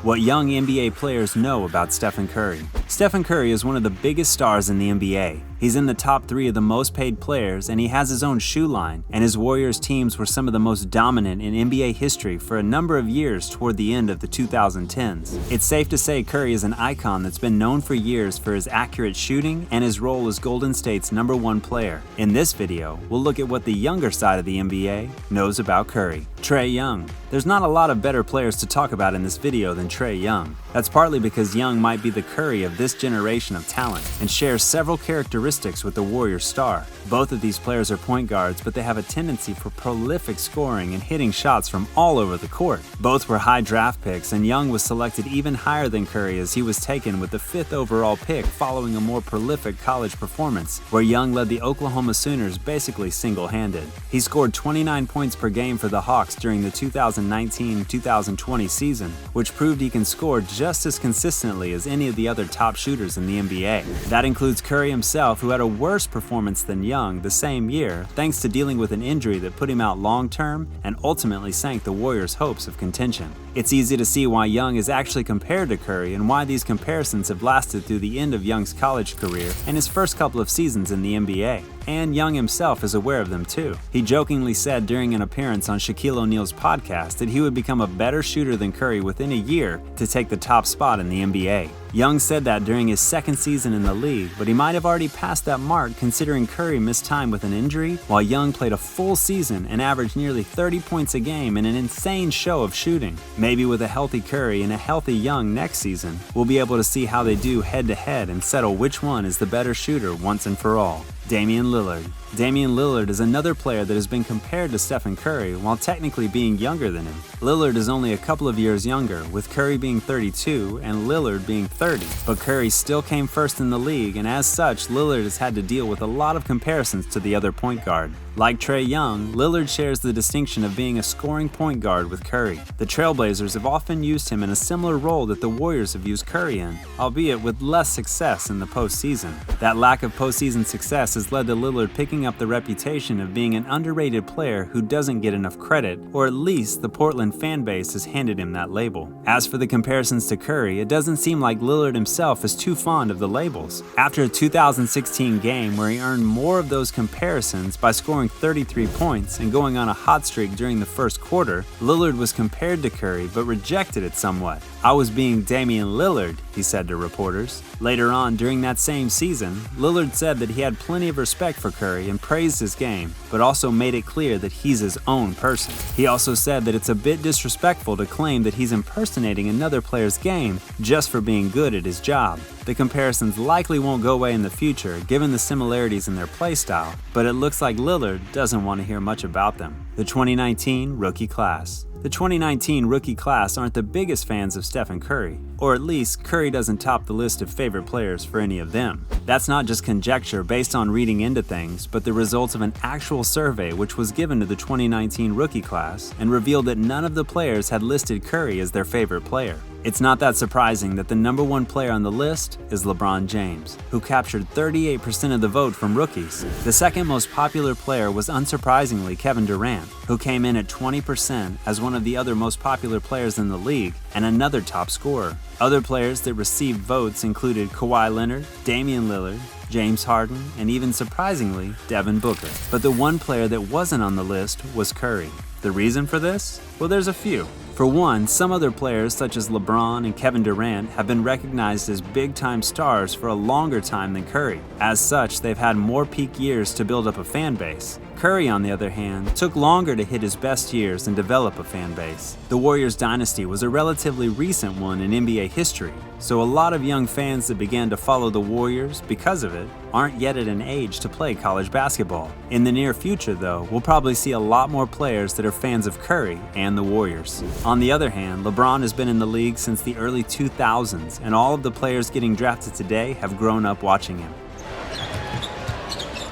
What young NBA players know about Stephen Curry. Stephen Curry is one of the biggest stars in the NBA. He's in the top 3 of the most paid players, and he has his own shoe line, and his Warriors teams were some of the most dominant in NBA history for a number of years toward the end of the 2010s. It's safe to say Curry is an icon that's been known for years for his accurate shooting and his role as Golden State's #1 player. In this video, we'll look at what the younger side of the NBA knows about Curry. Trae Young. There's not a lot of better players to talk about in this video than Trae Young. That's partly because Young might be the Curry of this generation of talent and shares several characteristics with the Warriors star. Both of these players are point guards, but they have a tendency for prolific scoring and hitting shots from all over the court. Both were high draft picks, and Young was selected even higher than Curry as he was taken with the 5th overall pick following a more prolific college performance, where Young led the Oklahoma Sooners basically single-handed. He scored 29 points per game for the Hawks during the 2019-2020 season, which proved he can score just as consistently as any of the other top shooters in the NBA. That includes Curry himself, who had a worse performance than Young the same year, thanks to dealing with an injury that put him out long-term and ultimately sank the Warriors' hopes of contention. It's easy to see why Young is actually compared to Curry and why these comparisons have lasted through the end of Young's college career and his first couple of seasons in the NBA. And Young himself is aware of them too. He jokingly said during an appearance on Shaquille O'Neal's podcast that he would become a better shooter than Curry within a year to take the top spot in the NBA. Young said that during his second season in the league, but he might have already passed that mark considering Curry missed time with an injury, while Young played a full season and averaged nearly 30 points a game in an insane show of shooting. Maybe with a healthy Curry and a healthy Young next season, we'll be able to see how they do head-to-head and settle which one is the better shooter once and for all. Damian Lillard. Damian Lillard is another player that has been compared to Stephen Curry while technically being younger than him. Lillard is only a couple of years younger, with Curry being 32 and Lillard being 30, but Curry still came first in the league, and as such, Lillard has had to deal with a lot of comparisons to the other point guard. Like Trae Young, Lillard shares the distinction of being a scoring point guard with Curry. The Trailblazers have often used him in a similar role that the Warriors have used Curry in, albeit with less success in the postseason. That lack of postseason success has led to Lillard picking up the reputation of being an underrated player who doesn't get enough credit, or at least the Portland fan base has handed him that label. As for the comparisons to Curry, it doesn't seem like Lillard himself is too fond of the labels. After a 2016 game where he earned more of those comparisons by scoring 33 points and going on a hot streak during the first quarter, Lillard was compared to Curry but rejected it somewhat. "I was being Damian Lillard," he said to reporters. Later on during that same season, Lillard said that he had plenty of respect for Curry and praised his game, but also made it clear that he's his own person. He also said that it's a bit disrespectful to claim that he's impersonating another player's game just for being good at his job. The comparisons likely won't go away in the future given the similarities in their play style, but it looks like Lillard doesn't want to hear much about them. The 2019 rookie class. The 2019 rookie class aren't the biggest fans of Stephen Curry, or at least Curry doesn't top the list of favorite players for any of them. That's not just conjecture based on reading into things, but the results of an actual survey which was given to the 2019 rookie class and revealed that none of the players had listed Curry as their favorite player. It's not that surprising that the #1 player on the list is LeBron James, who captured 38% of the vote from rookies. The second most popular player was unsurprisingly Kevin Durant, who came in at 20% as one of the other most popular players in the league and another top scorer. Other players that received votes included Kawhi Leonard, Damian Lillard, James Harden, and even surprisingly, Devin Booker. But the one player that wasn't on the list was Curry. The reason for this? Well, there's a few. For one, some other players such as LeBron and Kevin Durant have been recognized as big-time stars for a longer time than Curry. As such, they've had more peak years to build up a fan base. Curry, on the other hand, took longer to hit his best years and develop a fan base. The Warriors dynasty was a relatively recent one in NBA history, so a lot of young fans that began to follow the Warriors because of it aren't yet at an age to play college basketball. In the near future, though, we'll probably see a lot more players that are fans of Curry and the Warriors. On the other hand, LeBron has been in the league since the early 2000s, and all of the players getting drafted today have grown up watching him.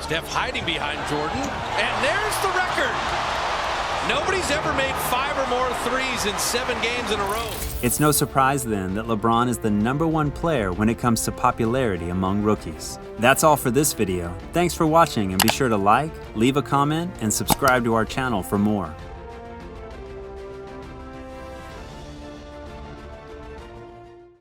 Steph hiding behind Jordan, and there's the record. Nobody's ever made 5 or more threes in 7 games in a row. It's no surprise then that LeBron is the #1 player when it comes to popularity among rookies. That's all for this video. Thanks for watching, and be sure to like, leave a comment, and subscribe to our channel for more.